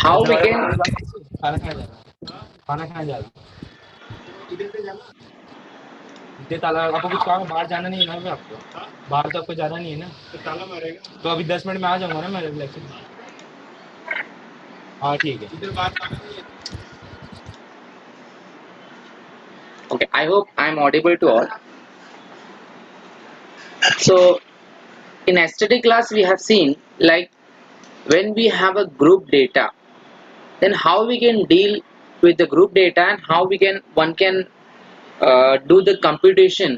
how we can खाना खाने जाना, खाना खाने जाना, इतने ताला आपको कुछ काम बाहर जाना नहीं है ना? आपको बाहर तो आपको जाना नहीं है ना, तो ताला मारेगा। तो अभी 10 मिनट में आ जाऊंगा ना मैं लेक्चर में। हाँ ठीक है, इधर बात करना नहीं है। Okay, I hope I'm audible to all. So in yesterday class we have seen like when we have a group data, then how we can deal with the group data and how we can one can do the computation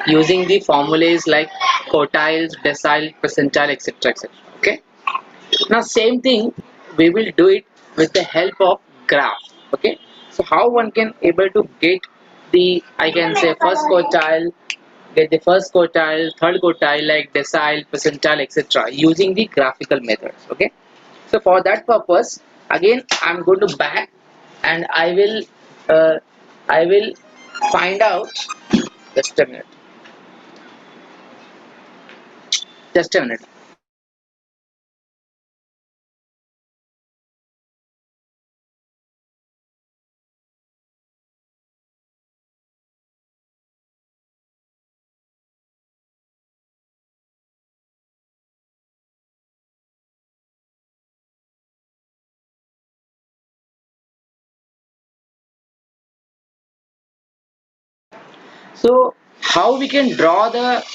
using the formulas like quartiles, decile, percentile, etc., etc. Okay. Now same thing we will do it with the help of graph. Okay. So how one can able to get the, I can say, first quartile, get the first quartile, third quartile like decile, percentile, etc. using the graphical methods. Okay. So for that purpose, again I'm going to back and uh, I will find out. Just a minute. Just a minute. So how we can draw the,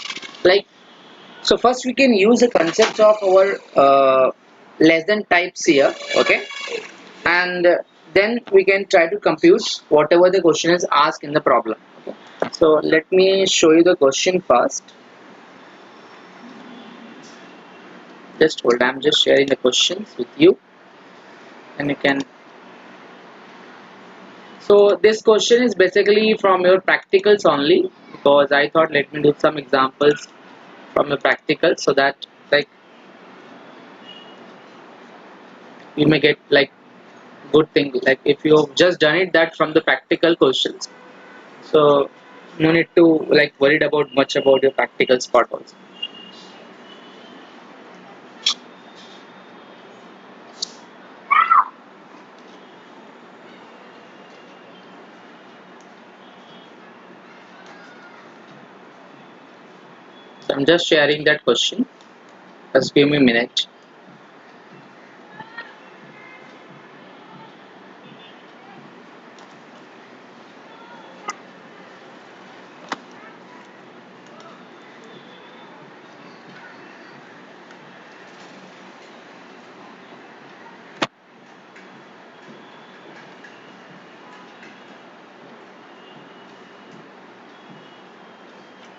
like, so first we can use the concepts of our less than types here. Okay. And then we can try to compute whatever the question is asked in the problem. Okay. So let me show you the question first. Just hold, I'm just sharing the questions with you and you can. So this question is basically from your practicals only, because I thought let me do some examples from your practicals so that like you may get like good thing, like if you've just done it that from the practical questions, so no need to like worried about much about your practical part also. So I'm just sharing that question, just give me a minute.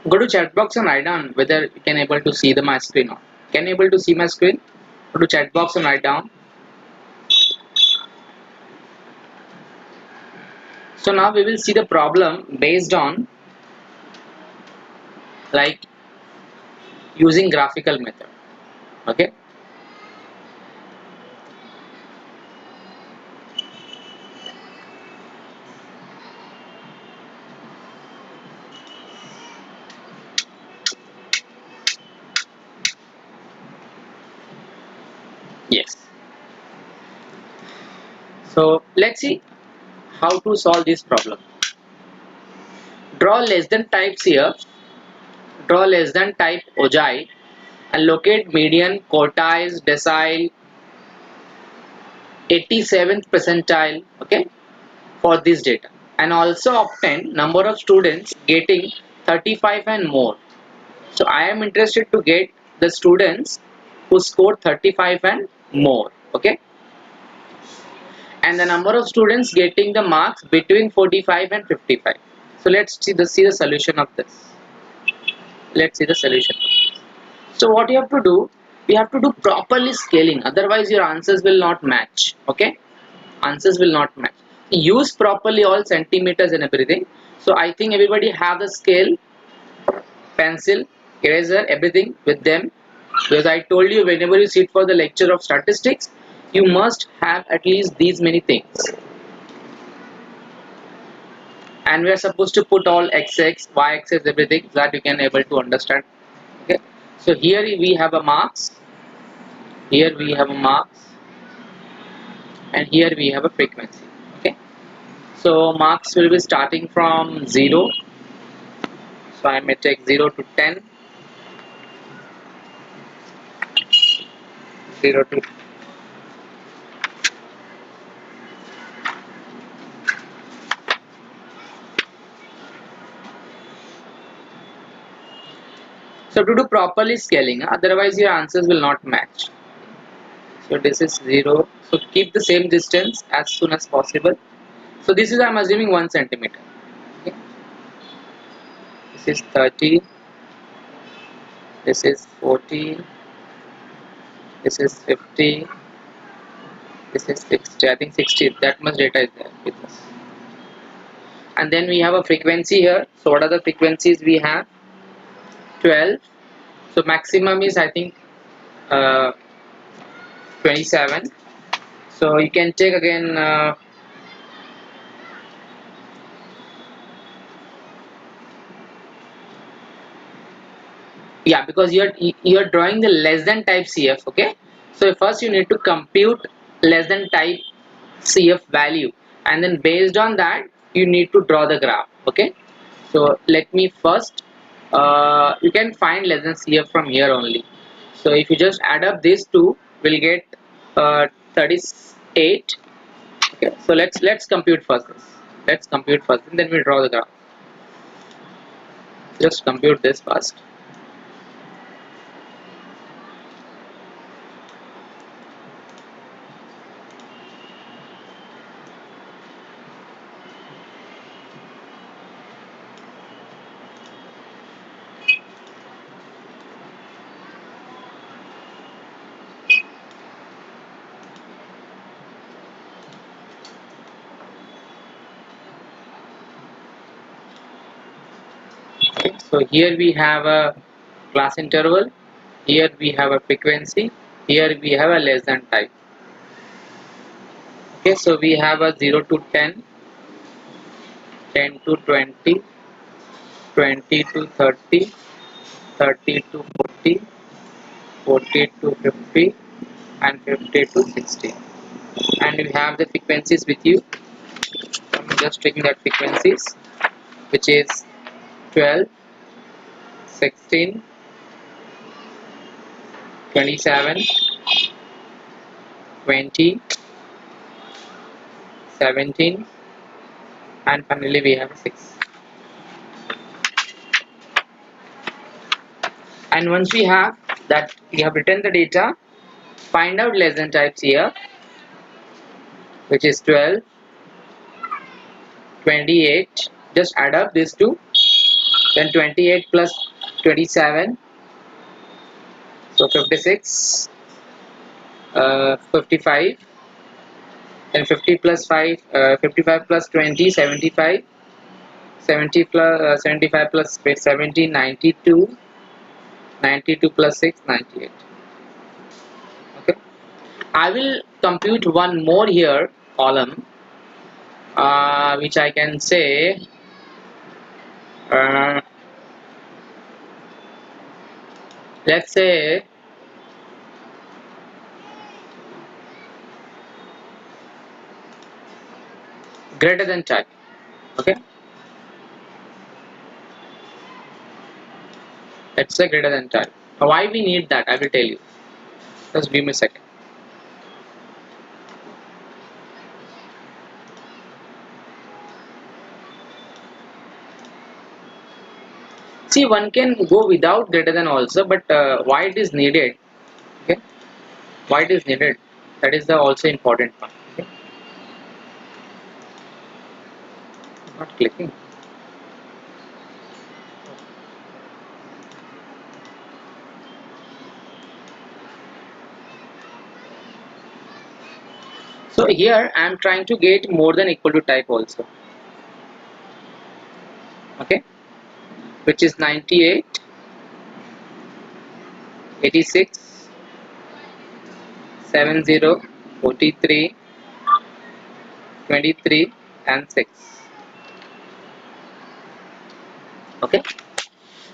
Go to chat box and write down whether you can able to see my screen or can you able to see my screen. Go to chat box and write down. So now we will see the problem based on like using graphical method. Okay. Yes. So let's see how to solve this problem. Draw less than types here. Draw less than type ogive and locate median, quartiles, decile, 87th percentile. Okay, for this data, and also obtain number of students getting 35 and more. So I am interested to get the students who scored 35 and more. Okay, and the number of students getting the marks between 45 and 55. So let's see the solution of this. Let's see the solution. So what you have to do, you have to do properly scaling, otherwise your answers will not match. Okay, answers will not match. Use properly all centimeters and everything. So I think everybody have the scale, pencil, eraser, everything with them, because I told you whenever you sit for the lecture of statistics, you must have at least these many things. And we are supposed to put all x-axis, y-axis, everything, so that you can able to understand. Okay, so here we have a marks, here we have a marks, and here we have a frequency. Okay, so marks will be starting from 0, so I may take 0 to 10, 0 to so to do properly scaling, otherwise your answers will not match. So this is 0, so keep the same distance as soon as possible. So this is, I'm assuming, 1 centimeter. Okay. This is 30, this is 40, this is 50, this is 60. I think 60, that much data is there with us. And then we have a frequency here. So what are the frequencies we have? 12. So maximum is, I think, 27. So you can take again yeah, because you're drawing the less than type CF. Okay, so first you need to compute less than type CF value, and then based on that you need to draw the graph. Okay, so let me first you can find less than CF from here only. So if you just add up these two, we'll get 38. Okay, so let's compute first. Let's compute first, and then we'll draw the graph. Just compute this first. Okay, so here we have a class interval, here we have a frequency, here we have a less than type. Okay, so we have a 0 to 10, 10 to 20, 20 to 30, 30 to 40, 40 to 50, and 50 to 60. And we have the frequencies with you. I'm just taking that frequencies, which is 12, 16, 27, 20, 17, and finally we have 6. And once we have that, we have written the data, find out less than types here, which is 12, 28. Just add up these two, then 28 plus 27, so 56, 55, then 50 plus 5, 55 plus 20, 75, 70 plus 75 plus 70, 92, 92 plus 6, 98. Okay, I will compute one more here column, which I can say uh, let's say greater than type. Okay, let's say greater than type. Why we need that, I will tell you. Just give me a second. See, one can go without greater than also, but why it is needed? Okay, why it is needed, that is the also important part. Okay, not clicking. So here I am trying to get more than equal to type also. Okay, which is 98, 86, 70, 43, 23, and 6. Okay,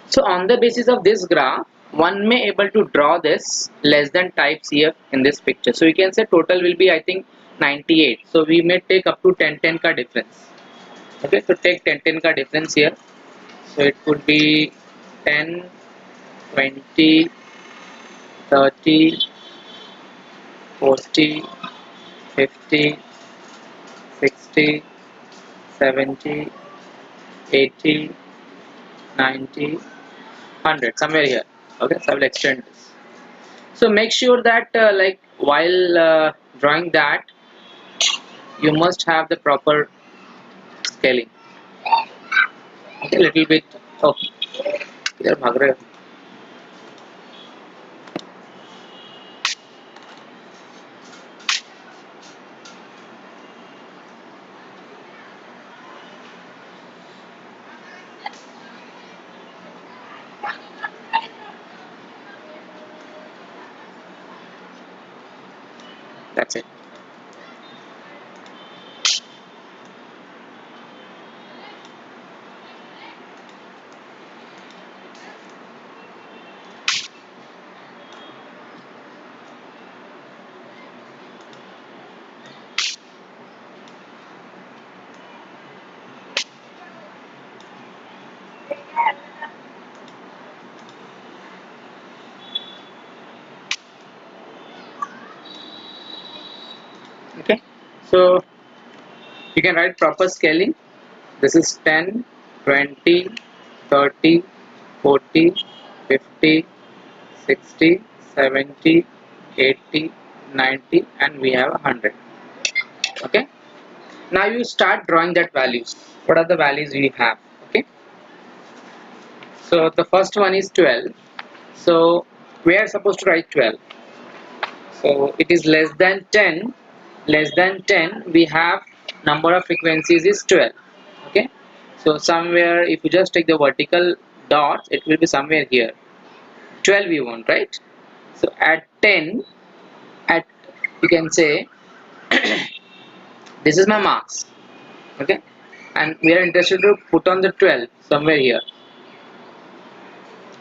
so on the basis of this graph, one may able to draw this less than type CF in this picture. So you can say total will be I think 98. So we may take up to 10 ka difference. Okay, so take 10 ka difference here. So it could be 10, 20, 30, 40, 50, 60, 70, 80, 90, 100, somewhere here. Okay, so I will extend this. So make sure that like while drawing that, you must have the proper scaling. Okay, little bit. Oh, इधर भाग रहे हो. That's it. Okay, so you can write proper scaling. This is 10, 20, 30, 40, 50, 60, 70, 80, 90, and we have 100. Okay, now you start drawing that values. What are the values we have? Okay, so the first one is 12. So we are supposed to write 12. So it is less than 10. Less than 10, we have number of frequencies is 12. Okay, so somewhere if you just take the vertical dots, it will be somewhere here. 12 we want, right? So at 10, at you can say this is my marks. Okay, and we are interested to put on the 12 somewhere here.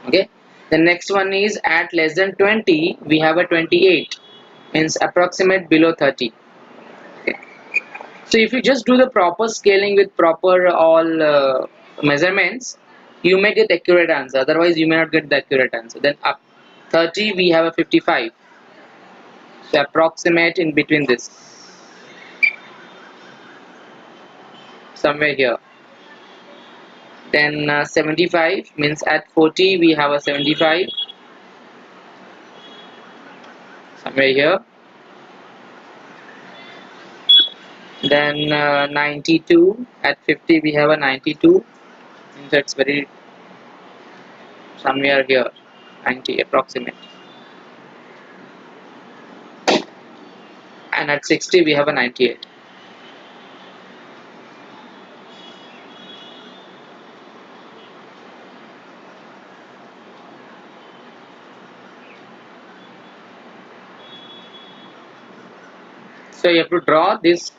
Okay, the next one is at less than 20, we have a 28, means approximate below 30. Okay, so if you just do the proper scaling with proper all measurements, you may get accurate answer. Otherwise, you may not get the accurate answer. Then up 30, we have a 55. So approximate in between this, somewhere here. Then 75 means at 40 we have a 75, somewhere here. Then 92 at 50 we have a 92, means that's very somewhere here, 90 approximate. And at 60 we have a 98. So you have to draw this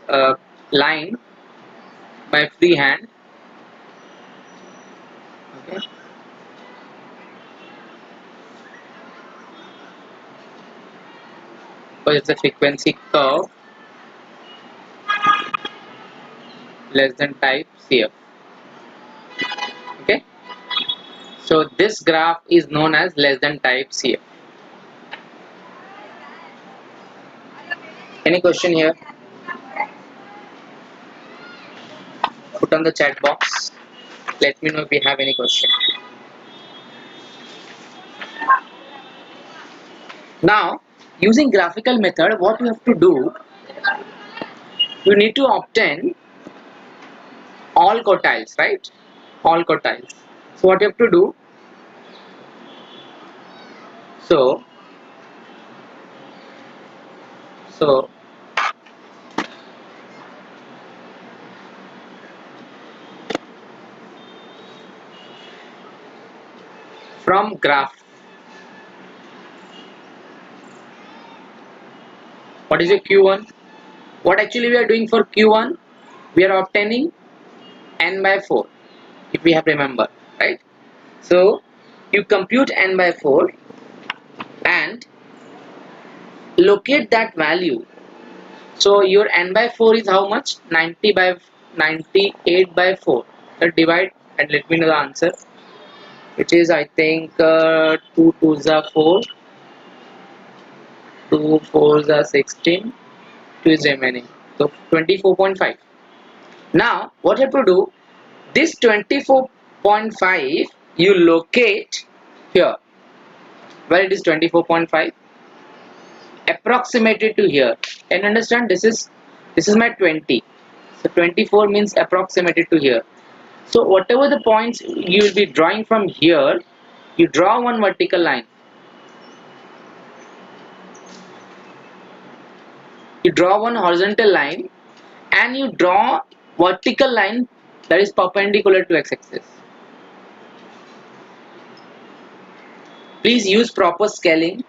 line by free hand. Okay. So it's a frequency curve less than type CF. Okay. So this graph is known as less than type CF. Any question here? Put on the chat box. Let me know if you have any question. Now, using graphical method, what you have to do, you need to obtain all quartiles, right? All quartiles. So what you have to do, so so from graph, what is your Q1? What actually we are doing for Q1? We are obtaining n by 4, if we have remember, right? So you compute n by 4 locate that value. So your n by 4 is how much? 90 by 98 by 4. So divide and let me know the answer, which is I think 2 2s are 4, 2 4s are 16, 2 is remaining. So 24.5. Now what you have to do, this 24.5 you locate here. Where it is 24.5? Approximated to here. Can you understand? This is my 20. So 24 means approximated to here. So whatever the points you will be drawing from here, you draw one vertical line. You draw one horizontal line and you draw vertical line that is perpendicular to x-axis. Please use proper scaling,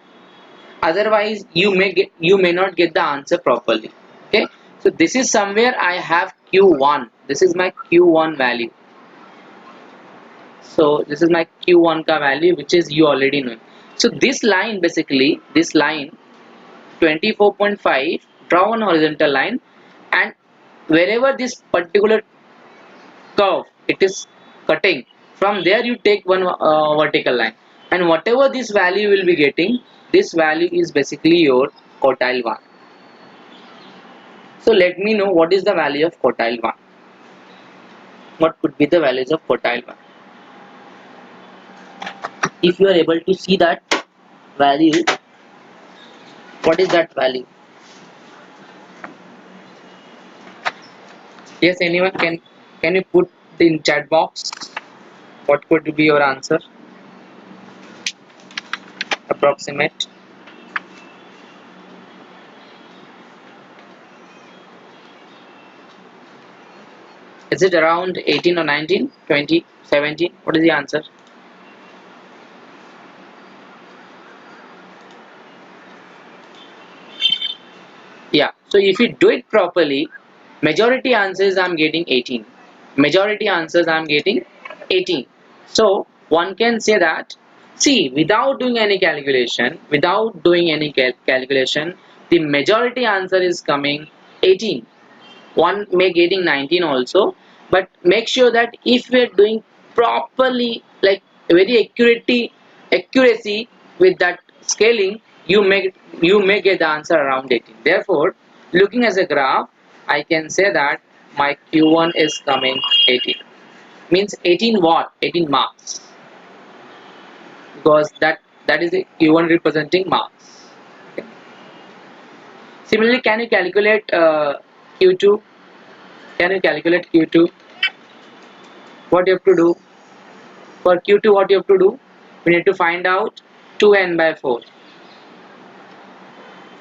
otherwise you may not get the answer properly. Okay, so this is somewhere I have q1. This is my q1 value. So this is my q1 ka value, which is you already know. So this line, basically this line 24.5, draw one horizontal line, and wherever this particular curve it is cutting, from there you take one vertical line, and whatever this value will be getting, this value is basically your quartile 1. So let me know what is the value of quartile 1. What could be the values of quartile 1? If you are able to see that value, what is that value? Yes, anyone can you put in chat box what could be your answer? Approximate. Is it around 18 or 19, 20, 17? What is the answer? Yeah, so if you do it properly, majority answers I'm getting 18. Majority answers I'm getting 18. So one can say that, see, without doing any calculation, the majority answer is coming 18. One may getting 19 also, but make sure that if we are doing properly, like very accuracy with that scaling, you may get the answer around 18. Therefore, looking as a graph, I can say that my q1 is coming 18. Means 18 what? 18 marks, because that is the q1 representing marks. Okay. Similarly, can you calculate q2? Can you calculate q2? What you have to do for q2? What you have to do, we need to find out 2n by 4.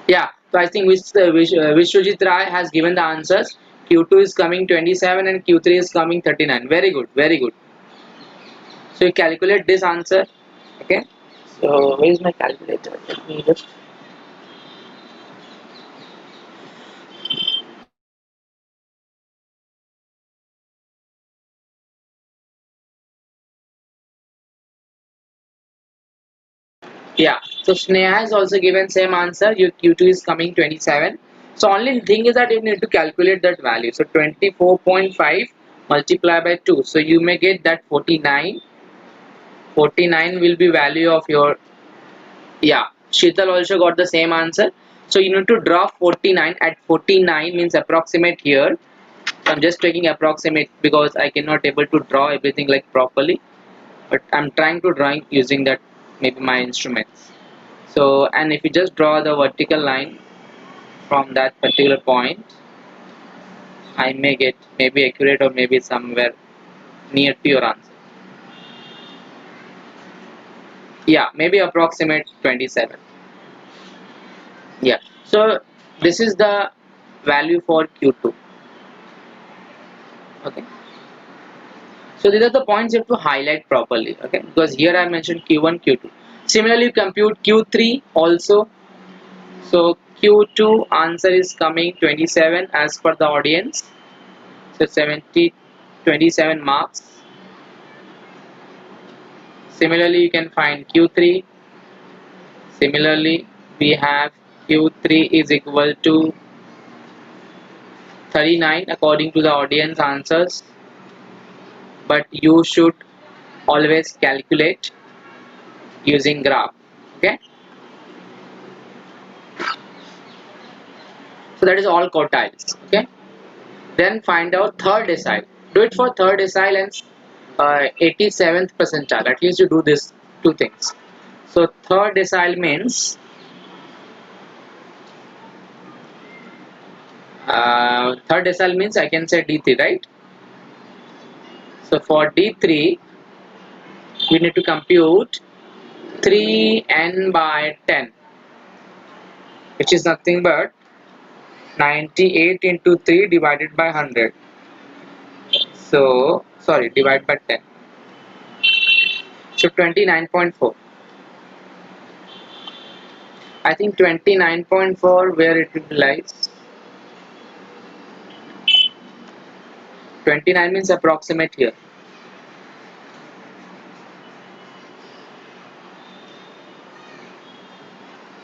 Yeah, so I think Vishwajit Rai has given the answers. Q2 is coming 27 and q3 is coming 39. Very good, very good. So you calculate this answer. Okay, so where is my calculator? Let me just. Yeah, so Sneha has also given same answer. Your q2 is coming 27. So only thing is that you need to calculate that value. So 24.5 multiplied by 2, so you may get that 49. 49 will be value of your. Yeah, Sheetal also got the same answer. So you need to draw 49. At 49 means approximate here. So I'm just taking approximate because I cannot able to draw everything like properly, but I'm trying to drawing using that maybe my instruments. So, and if you just draw the vertical line from that particular point, I may get maybe accurate or maybe somewhere near to your answer. Yeah, maybe approximate 27. Yeah, so this is the value for q2. Okay, so these are the points you have to highlight properly. Okay, because here I mentioned q1, q2. Similarly, compute q3 also. So q2 answer is coming 27 as per the audience. So 27 marks. Similarly, you can find q3. Similarly, we have Q3 is equal to 39 according to the audience answers, but you should always calculate using graph. Okay, so that is all quartiles. Okay, then find out third decile. Do it for third decile and 87th percentile. At least you do this two things. So third decile means I can say D3, right? So for D3 we need to compute 3n by 10, which is nothing but 98 into 3 divided by 100. So sorry, divide by 10. So 29.4. I think 29.4 where it will lies. 29 means approximate here.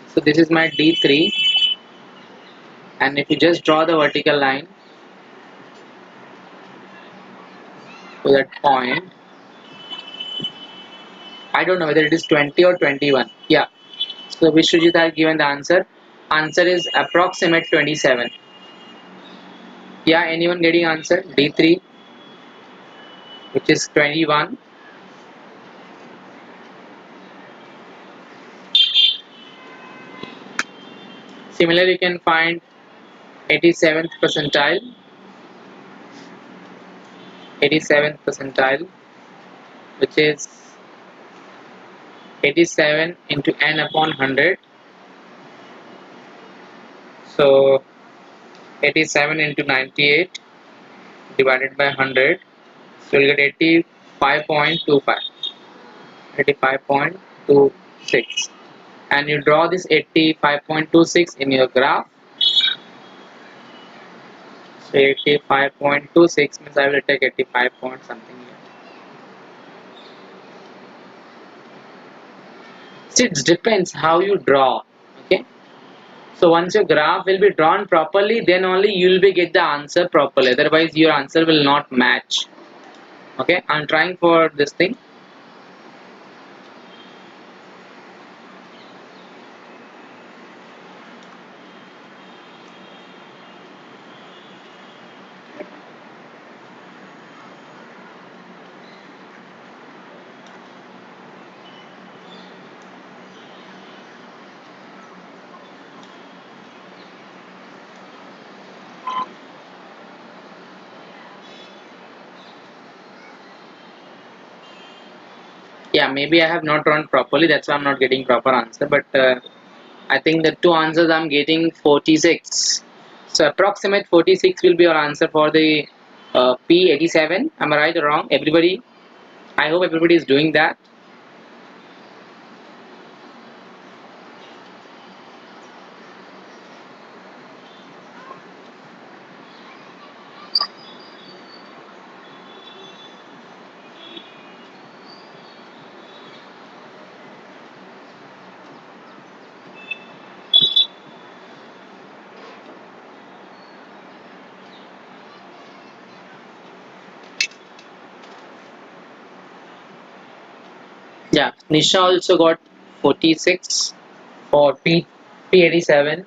So this is my D3, and if you just draw the vertical line to that point, I don't know whether it is 20 or 21. Yeah. So Vishwajit has given the answer. Answer is approximate 27. Yeah, anyone getting answer? D3, which is 21. Similarly, you can find 87th percentile. 87th percentile, which is 87 into n upon 100. So 87 into 98 divided by 100. So you'll get 85.25. 85.26. And you draw this 85.26 in your graph. So 85.26 means I will take 85 point something here. So it depends how you draw. Okay. So once your graph will be drawn properly, then only you will be get the answer properly. Otherwise, your answer will not match. Okay, I'm trying for this thing. Yeah, maybe I have not drawn properly. That's why I'm not getting proper answer. But I think the two answers I'm getting 46. So approximate 46 will be your answer for the P87. Am I right or wrong? Everybody, I hope everybody is doing that. Yeah, Nisha also got 46 for P87.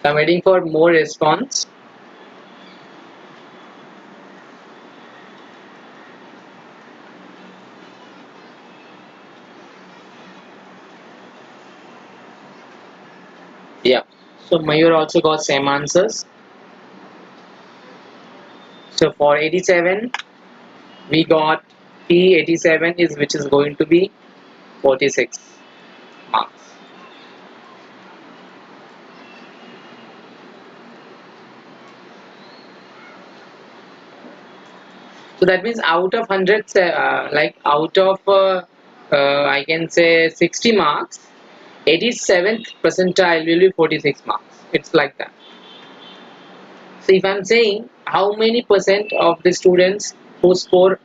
So I'm waiting for more response. Yeah. So Mayur also got same answers. So for 87, we got P87 is which is going to be 46 marks. So that means out of 100, like out of I can say 60 marks, 87th percentile will be 46 marks. It's like that. So if I'm saying how many percent of the students who score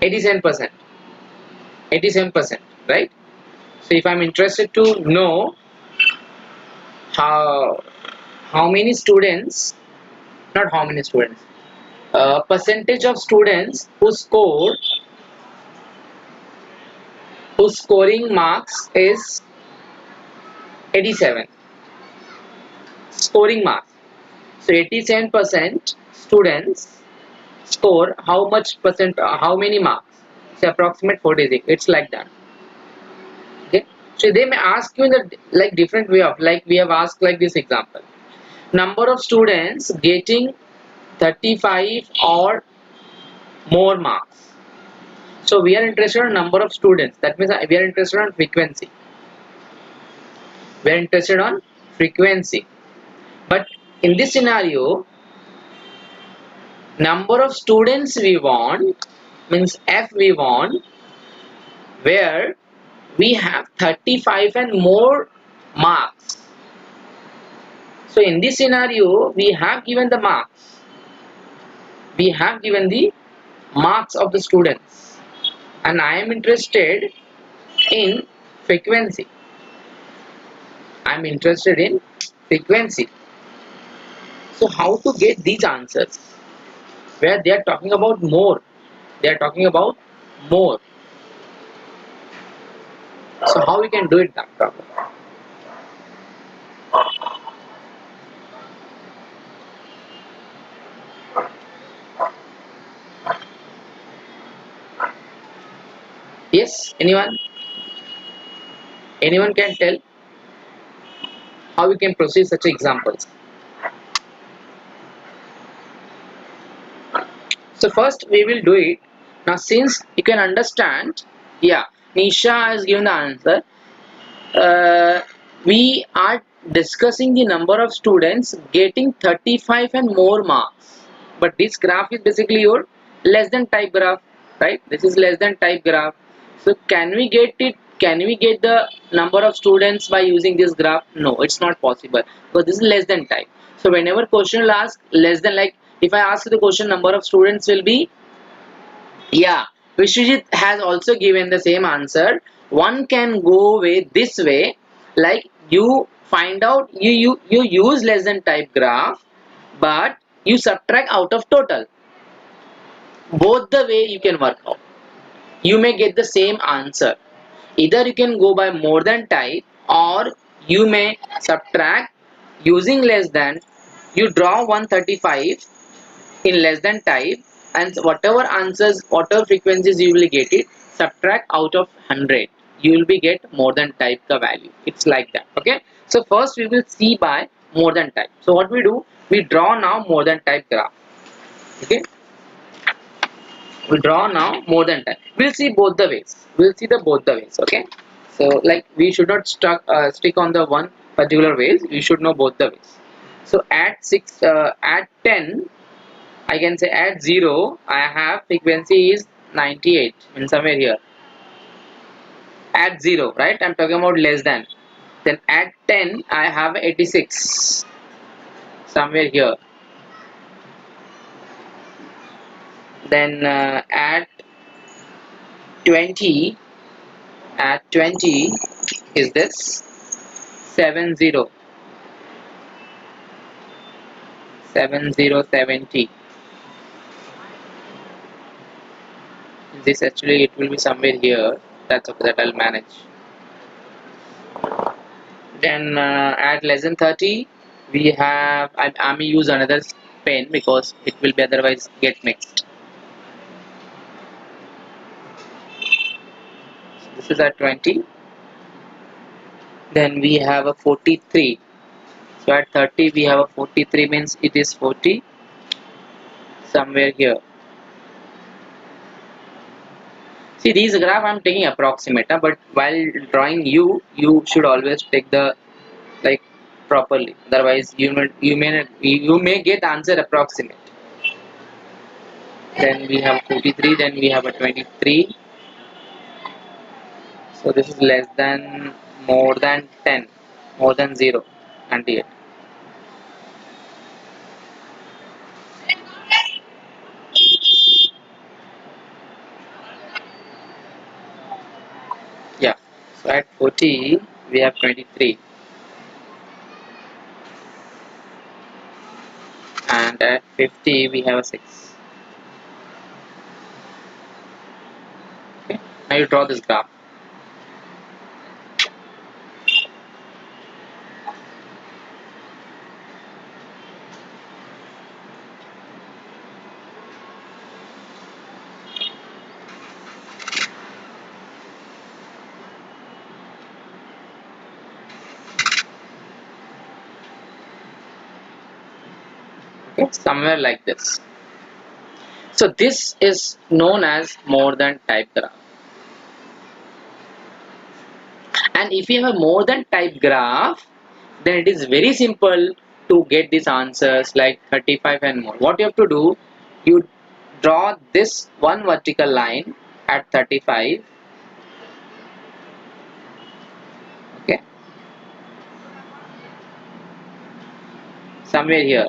87%, 87%, right? So if I'm interested to know how many students, not how many students, percentage of students whose scoring marks is 87. Scoring marks. So 87% students score how much percent, how many marks? Say approximate 46. It's like that. Okay. So they may ask you in the like different way of, like we have asked like this example. Number of students getting 35 or more marks. So we are interested in number of students. That means we are interested on frequency. We are interested on frequency. But in this scenario, number of students we want means F we want, where we have 35 and more marks. So in this scenario, we have given the marks. We have given the marks of the students, and I am interested in frequency. I am interested in frequency. So how to get these answers? Where they are talking about more. They are talking about more. So how we can do it, Doctor? Yes, anyone? Anyone can tell how we can proceed such examples. So first we will do it. Now since you can understand, yeah, Nisha has given the answer. We are discussing the number of students getting 35 and more marks. But this graph is basically your less than type graph, right? This is less than type graph. So can we get it? Can we get the number of students by using this graph? No, it's not possible because this is less than type. So whenever question will ask less than, like if I ask the question number of students will be, yeah, Vishwajit has also given the same answer. One can go with this way, like you find out, you use less than type graph, but you subtract out of total. Both the way you can work out. You may get the same answer. Either you can go by more than type, or you may subtract using less than. You draw 135 in less than type, and whatever answers, whatever frequencies you will get it, subtract out of 100, you will be get more than type the value. It's like that. Okay, so first we will see by more than type. So what we do, we draw now more than type graph. Okay, we draw now more than type. We'll see both the ways. We'll see the both the ways. Okay, so like we should not stick on the one particular ways. We should know both the ways. So at 10, I can say at 0 I have frequency is 98 in somewhere here. At 0, right, I'm talking about less than. Then at 10 I have 86 somewhere here. Then at 20, at 20 is this 70, 70, 70. This actually it will be somewhere here. That's okay, that I'll manage. Then at less than 30 we have, I may use another pen because it will be otherwise get mixed. This is at 20. Then we have a 43. So at 30 we have a 43, means it is 40 somewhere here. See, these graph I'm taking approximate, but while drawing you should always take the like properly. Otherwise you may get answer approximate. Then we have 43. Then we have a 23. So this is less than, more than 10, more than 0, 98. Yeah. So at 40 we have 23. and at 50 we have a 6. Okay, now you draw this graph. Okay, somewhere like this. So this is known as more than type graph. And if you have a more than type graph, then it is very simple to get these answers like 35 and more. What you have to do, you draw this one vertical line at 35. Okay, somewhere here,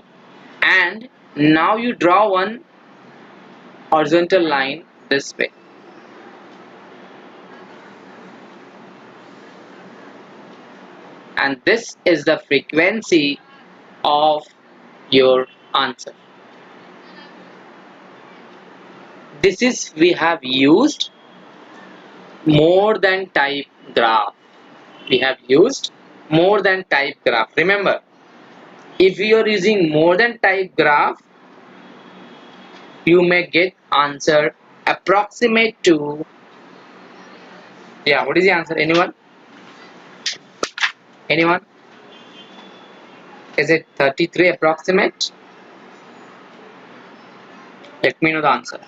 and now you draw one horizontal line this way, and this is the frequency of your answer. This is we have used more than type graph. We have used more than type graph. Remember, if you are using more than type graph, you may get answer approximate to, yeah, what is the answer? Anyone, is it 33 approximate? Let me know the answer.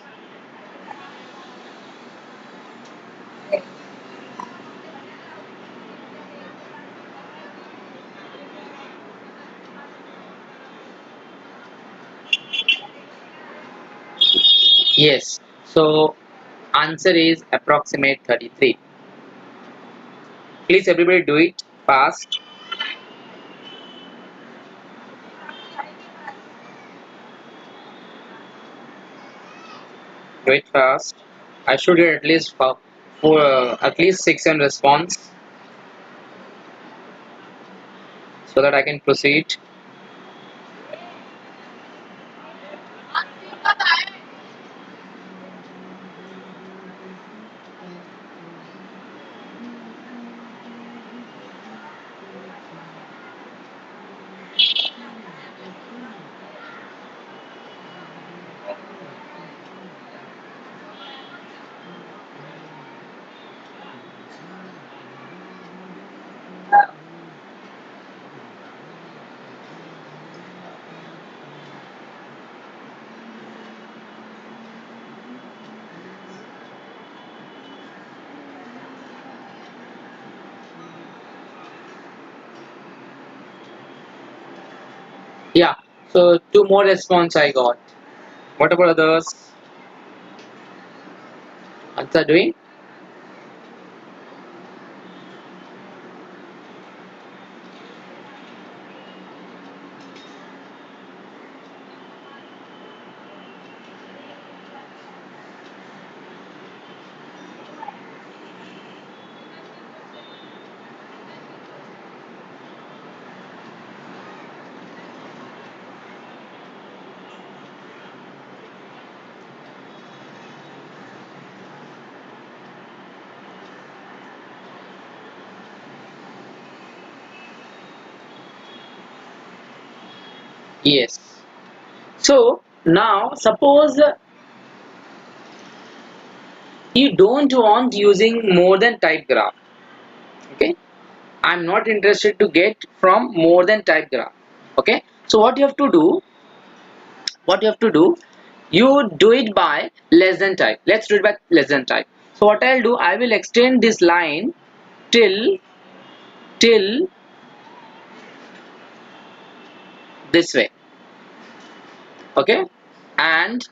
Yes, so answer is approximate 33. Please everybody do it fast. Do it fast. I should get at least at least 6 in response so that I can proceed. Yeah, so 2 more response I got. What about others? Answer doing? Yes. So now suppose you don't want using more than type graph. Okay, I'm not interested to get from more than type graph. Okay, so what you have to do, you do it by less than type. Let's do it by less than type. So what I'll do, I will extend this line till this way. Okay, and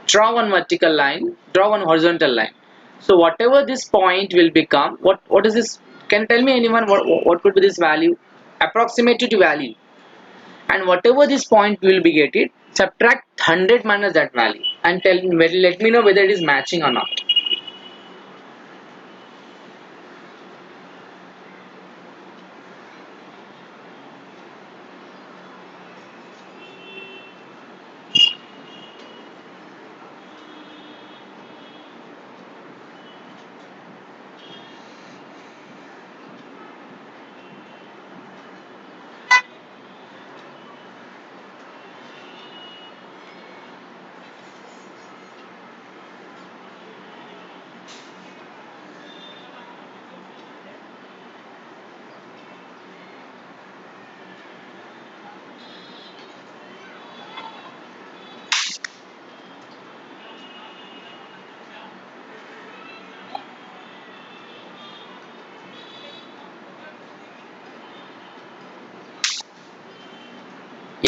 draw one vertical line, draw one horizontal line. So whatever this point will become, what is this? Can you tell me anyone what could be this value? Approximate to value. And whatever this point will be getting, subtract 100 minus that value and let me know whether it is matching or not.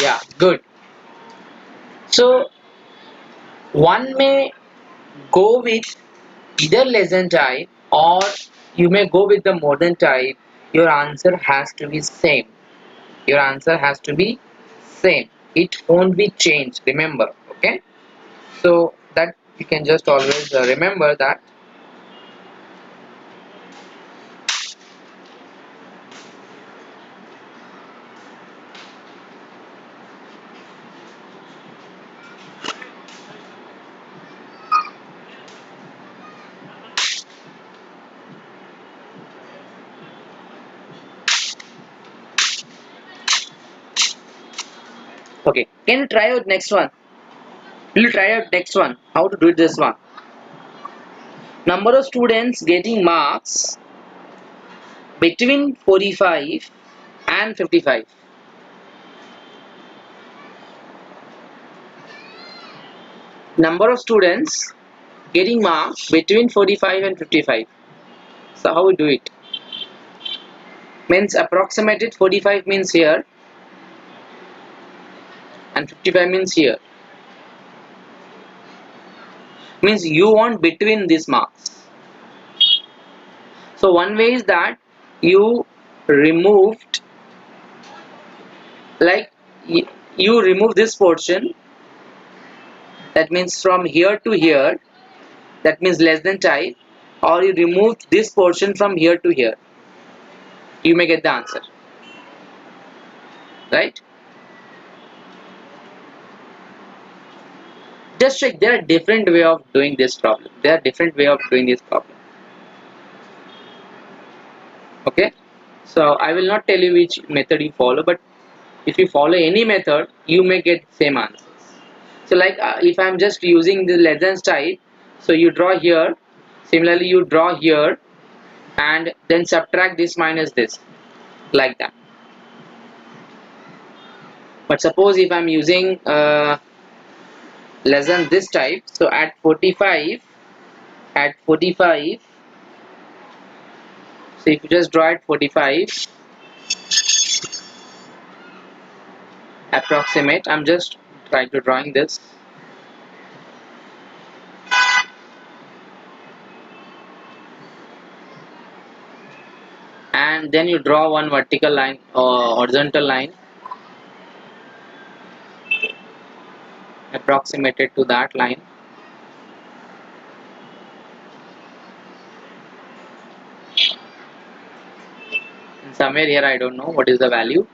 Yeah, good. So one may go with either less than type, or you may go with the more than type. Your answer has to be same. Your answer has to be same. It won't be changed, remember. Okay, so that you can just always remember that. Okay, can you try out next one? Will you try out next one? How to do this one? Number of students getting marks between 45 and 55. Number of students getting marks between 45 and 55. So how we do it? Means approximated 45 means here and 55 means here. Means you want between these marks. So one way is that you removed, like you remove this portion, that means from here to here, that means less than type, or you remove this portion from here to here. You may get the answer, right? Just check, there are different way of doing this problem. There are different way of doing this problem. Okay, so I will not tell you which method you follow, but if you follow any method, you may get same answers. So like if I'm just using the less than type, so you draw here, similarly you draw here, and then subtract this minus this, like that. But suppose if I'm using less than this type, so at 45, so if you just draw at 45, approximate, I'm just trying to drawing this, and then you draw one vertical line or horizontal line approximated to that line, and somewhere here I don't know what is the value.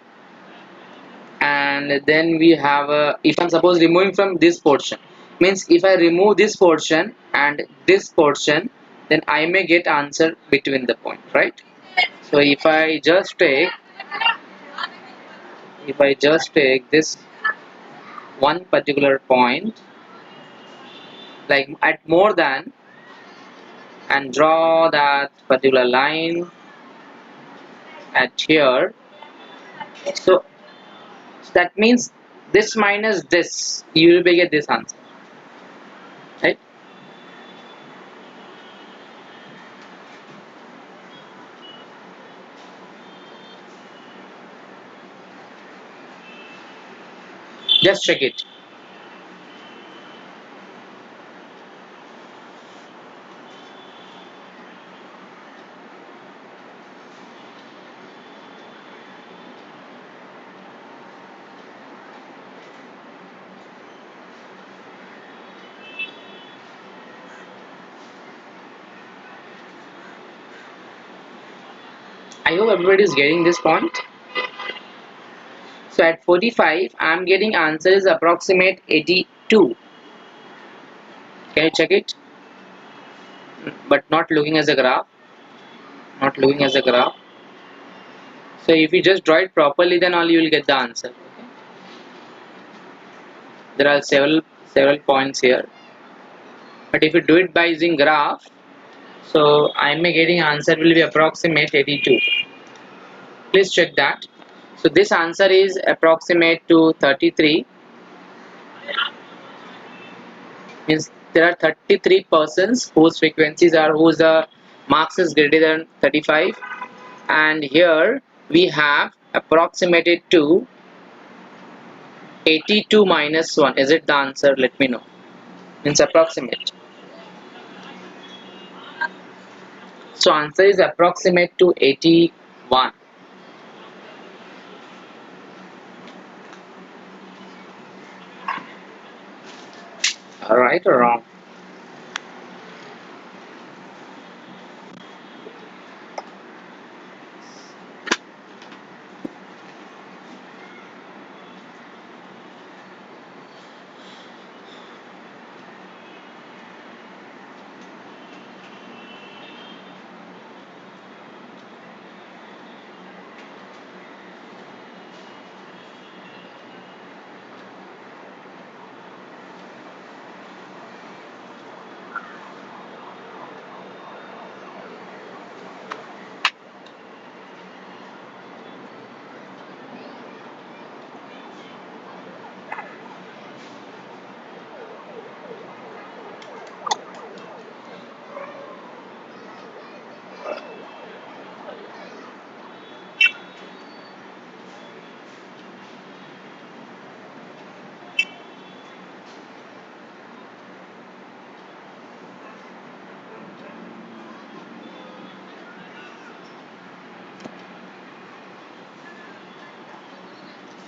And then we have if I'm suppose removing from this portion, means if I remove this portion and this portion, then I may get answer between the point, right? So if I just take this one particular point, like at more than, and draw that particular line at here, so that means this minus this, you will get this answer, right? Just check it. I hope everybody is getting this point. So at 45, I am getting answer is approximate 82. Can you check it? But not looking as a graph. Not looking as a graph. So if you just draw it properly, then all you will get the answer. Okay? There are several points here. But if you do it by using graph, so I am getting answer will be approximate 82. Please check that. So this answer is approximate to 33. Means there are 33 persons whose frequencies are whose the marks is greater than 35, and here we have approximated to 82 minus 1. Is it the answer? Let me know. Means approximate. So answer is approximate to 81. Right or wrong?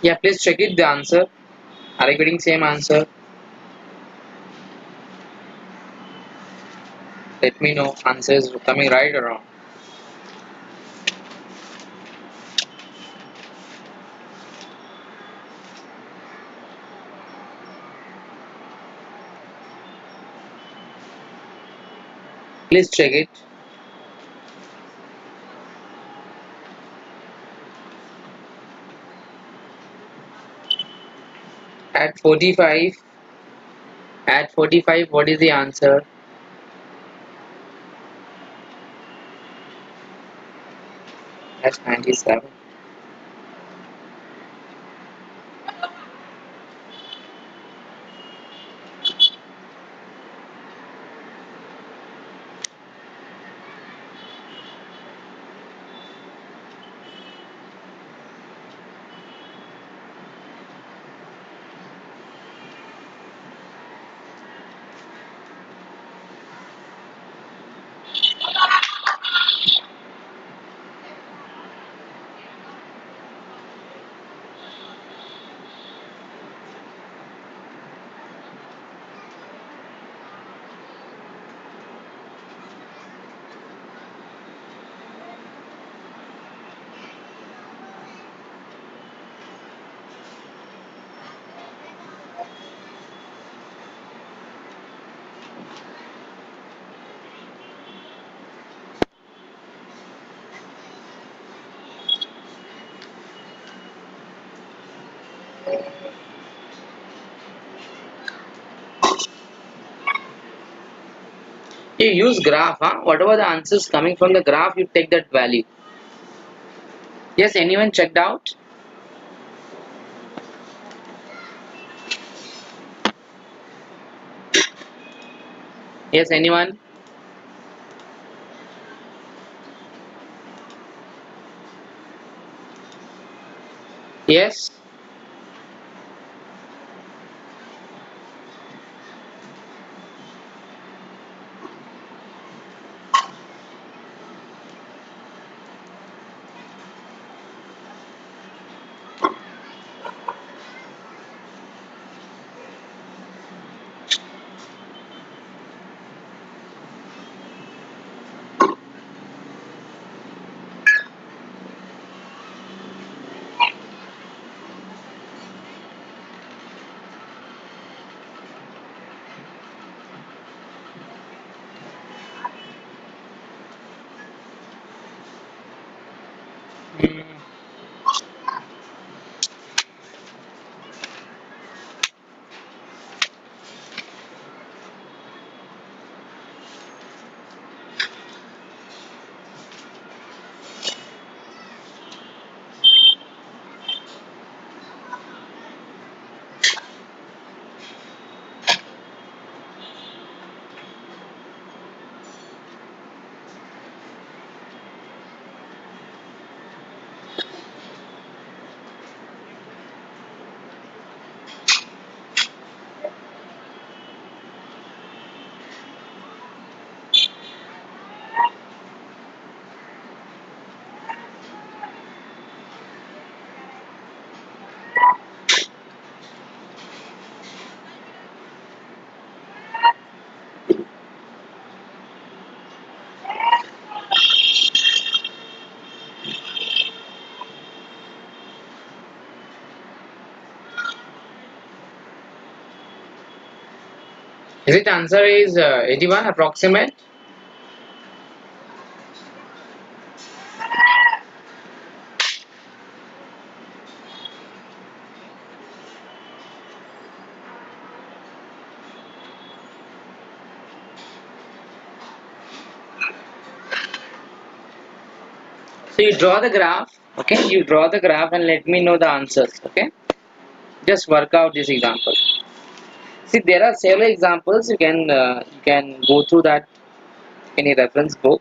Yeah, please check it the answer. Are you getting same answer? Let me know answer is coming right or wrong. Please check it. At 45, at 45, what is the answer? That's 97. You use graph, huh? Whatever the answer is coming from the graph, you take that value. Yes, anyone checked out? Yes, anyone? Yes? Is it answer is 81 approximate? So you draw the graph, okay? You draw the graph and let me know the answers, okay? Just work out this example. See, there are several examples. You can go through that in a reference book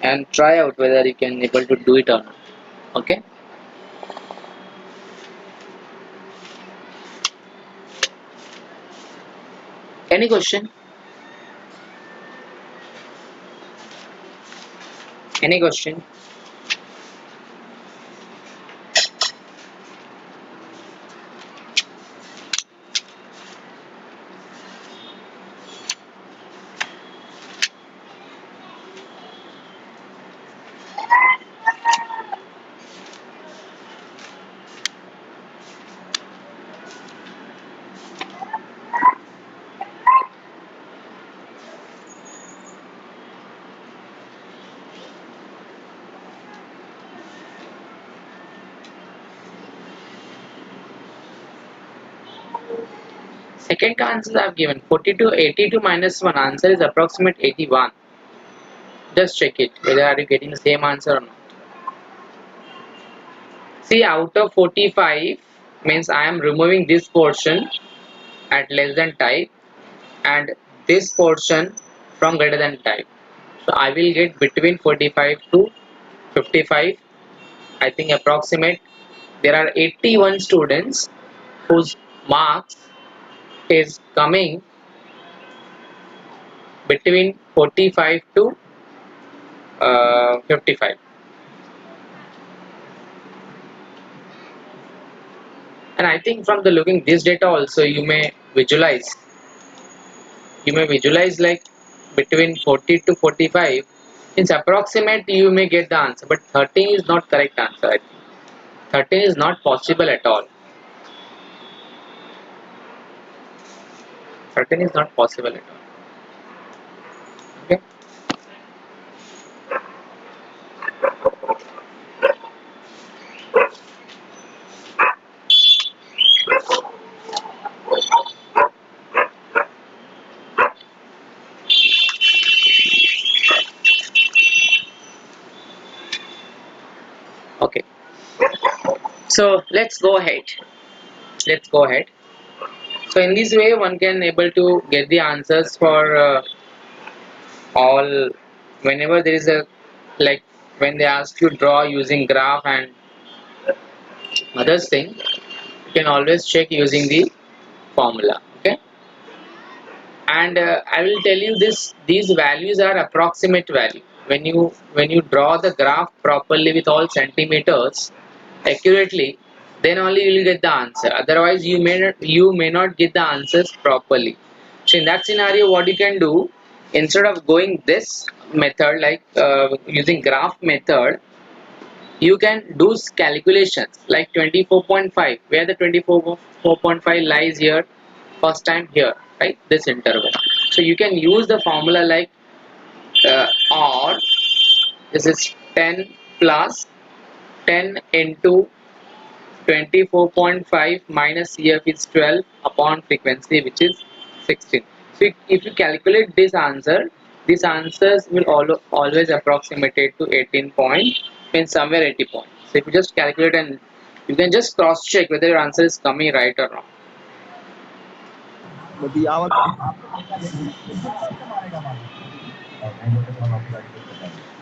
and try out whether you can able to do it or not. Okay. Any question? Any question? Second answers I have given 42, 82 minus 1. Answer is approximate 81. Just check it whether are you getting the same answer or not. See, out of 45 means I am removing this portion at less than type and this portion from greater than type. So I will get between 45 to 55. I think approximate. There are 81 students whose marks is coming between 45 to 55. And I think from the looking this data also you may visualize like between 40 to 45. It's approximate you may get the answer, but 13 is not correct answer. I think 13 is not possible at all. 13 is not possible at all. Okay. Okay. So let's go ahead. Let's go ahead. So in this way, one can able to get the answers for all whenever there is a like when they ask you draw using graph and others thing, you can always check using the formula. Okay. And I will tell you this: these values are approximate value. When you draw the graph properly with all centimeters accurately, then only you will get the answer. Otherwise, you may not get the answers properly. So in that scenario, what you can do instead of going this method like using graph method, you can do calculations like 24.5 where the 24.5 lies here first time here, right, this interval. So you can use the formula like or this is 10 plus 10 into 24.5 minus CF is 12 upon frequency which is 16. So if you calculate this answer, these answers will always approximate it to 18 point in somewhere 80 points. So if you just calculate and you can just cross check whether your answer is coming right or wrong.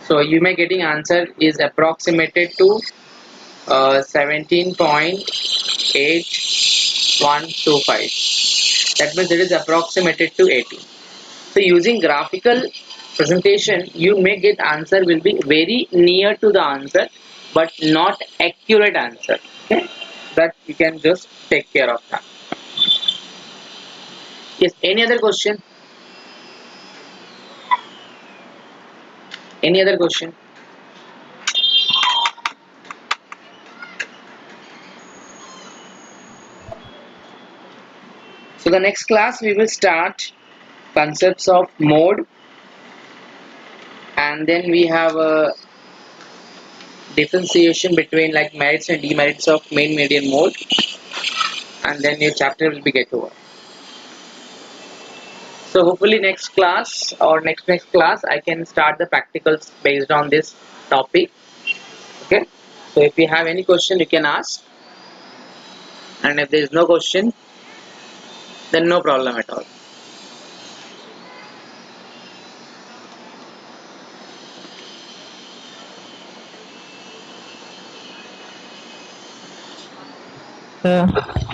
So you may getting answer is approximated to 17.8125. That means it is approximated to 18. So using graphical presentation, you may get answer will be very near to the answer, but not accurate answer. Okay, that you can just take care of that. Yes. Any other question? Any other question? So the next class we will start concepts of mode, and then we have a differentiation between like merits and demerits of main, median, mode, and then your chapter will be get over. So hopefully next class or next class I can start the practicals based on this topic. Okay. So if you have any question you can ask, and if there is no question then no problem at all.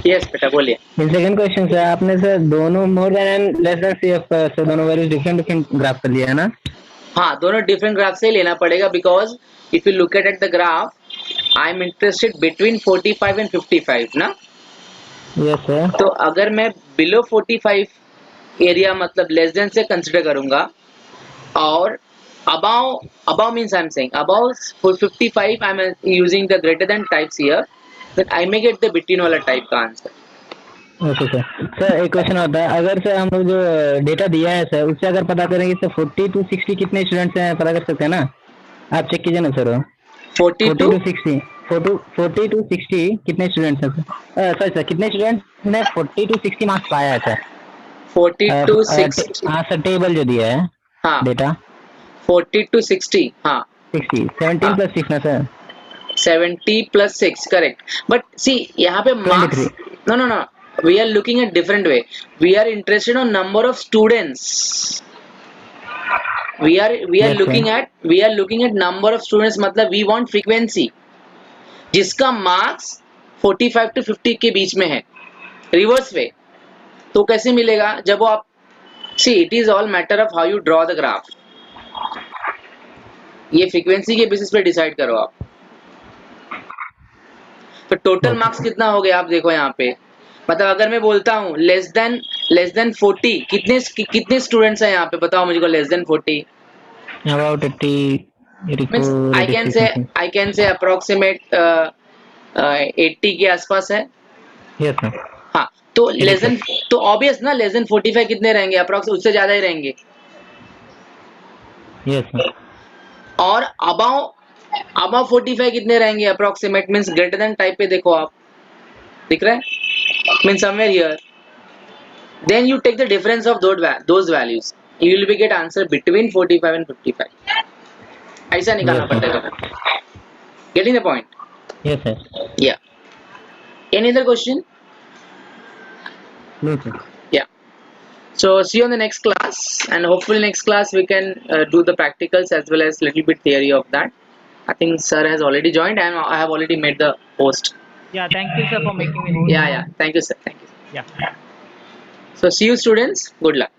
Yes बेटा बोलिए. Second question sir, आपने sir दोनों more than and less than CF sir दोनों very different graph कर लिया है ना? हाँ दोनों डिफरेंट ग्राफ से ही लेना पड़ेगा, because if you look at the graph I am interested between 45 and 55 ना. Yes sir. तो अगर मैं बिलो 45 एरिया मतलब लेस देन से कंसिडर करूंगा, और above means I'm saying above for 55 I'm using the greater than types here, then I may get the between वाला type का आंसर. Okay sir. सर एक क्वेश्चन होता है, अगर सर हम लोग जो डेटा दिया है सर उससे अगर पता करेंगे सर 40 to 60 कितने स्टूडेंट्स हैं पता कर सकते हैं ना? आप चेक कीजिए ना सर. 40 to 60 40 to 60 कितने स्टूडेंट्स हैं सर? सर कितने स्टूडेंट्स ने 40 to 60 मार्क्स पाया है सर? 40 to 60. हाँ सर, टेबल जो दिया है हाँ डेटा 40 to 60. हाँ 60 17 प्लस 6 ना sir? 70 plus 6 correct, but see यहाँ पे marks 23. no we are looking at different way. We are interested on number of students. We are Yes, looking at number of students, मतलब we want frequency जिसका marks 45 to 50 के बीच में है reverse way. तो कैसे मिलेगा जब वो आप see it is all matter of how you draw the graph. ये frequency के बेसिस पे डिसाइड करो आप. तो टोटल मार्क्स कितना हो गया आप देखो यहाँ पे, मतलब अगर मैं बोलता हूँ लेस देन 40 कितने स्टूडेंट्स हैं यहाँ पे बताओ मुझे को. Less than 40 about 80 means I can say approximate 80 के आसपास है. Yes sir. हाँ तो लेस देन, तो ऑब्वियस ना लेस देन 45 कितने रहेंगे अप्रोक्स, उससे ज्यादा ही रहेंगे. Yes sir. और अबाउ 45 कितने रहेंगे approximate, means greater than type पे देखो आप दिख रहा है, means somewhere here. Then you take the difference of those values, you will be get answer between 45 and 55. ऐसा निकालना पड़ेगा. Getting the point? Yes sir. Yeah. Any other question? No sir. Yeah. So see you on the next class, and hopefully next class we can do the practicals as well as little bit theory of that. I think sir has already joined and I have already made the post. Yeah, thank you sir for making me host. Yeah. Thank you sir. Thank you. Yeah. So see you students. Good luck.